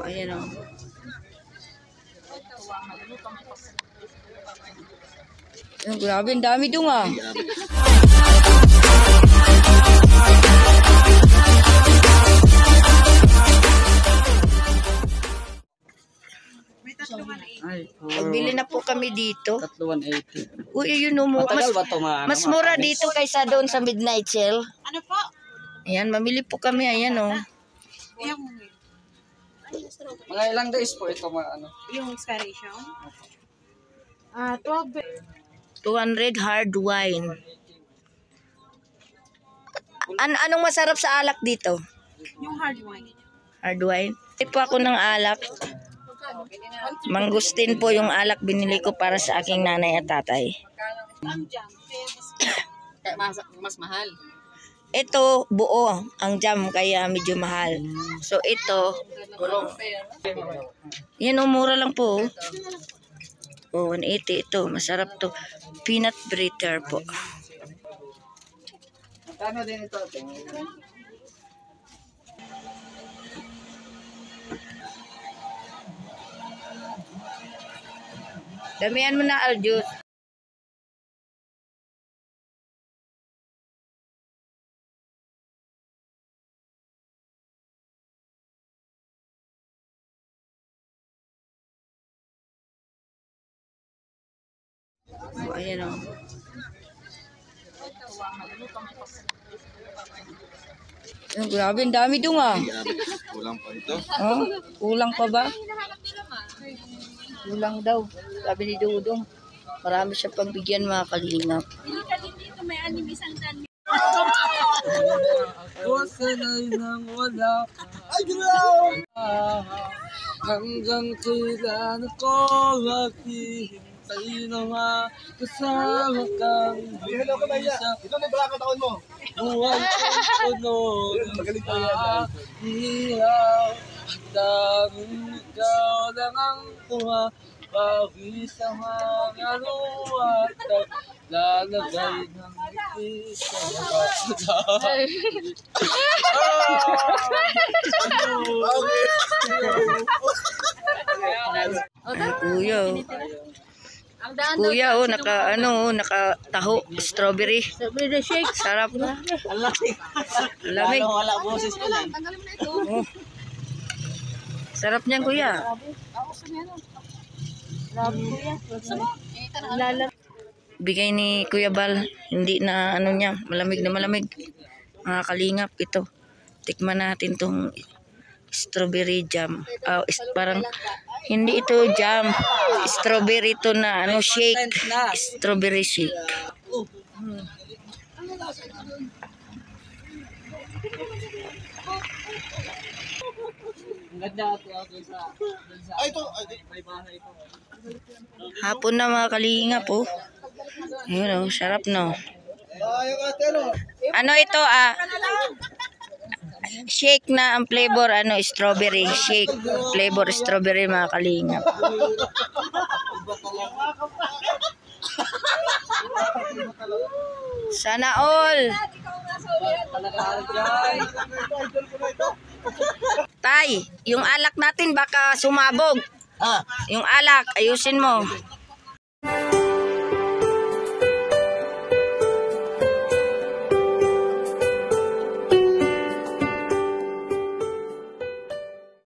Ayan o. Grabe, ang dami doon ah. Pagbili na po kami dito. 180. Uy, yun o mo. Mas mura dito kaysa doon sa Midnight Sale. Ano po? Ayan, mamili po kami. Ayan o. Mga ilang days po ito Yung expiration? 200 hard wine. Anong masarap sa alak dito? Yung hard wine. Hard wine. Ito po ako ng alak. Mangustin po yung alak binili ko para sa aking nanay at tatay. Ang jam. mas mahal. Ito, buo ang jam kaya medyo mahal. So ito, yan o, mura lang po. Oh, 180 ito. Masarap to. Peanut butter po. Kano din ito? Damihan mo na, Aljus. Oh, ayan o. Oh, grabe, ang dami doon ah. Kulang pa ito. Oh, kulang pa ba? Kulang daw. Sabi ni Dudong. Marami siya pagbigyan mga kalingap. May anim isang dan. Sanay nang wala ka. Hanggang kailan ako maghihintay na makasama kang isa. Ito na yung taon mo. Buhay kong puno ng ihaw. Daming ikaw lang ang pumapawis sa mga luwat at lalagay ng ngiti sa mga Ay, kuya oh. Kuya oh, nakataho, strawberry. Strawberry shake. Sarap na. Lamig. wala boses ko yan. Oh. Sarap niyan, kuya. Bigay ni Kuya Bal, hindi na niya, malamig na malamig. Mga kalingap ito. Tikman natin tong strawberry jam. Parang hindi ito jam. Strawberry to na shake. Strawberry shake. Hapon na mga kalingap po. Ayun oh, sarap no. Ano ito shake na ang flavor strawberry shake. Flavor strawberry mga kalingap. Sana all. Tay, yung alak natin baka sumabog. Yung alak, ayusin mo.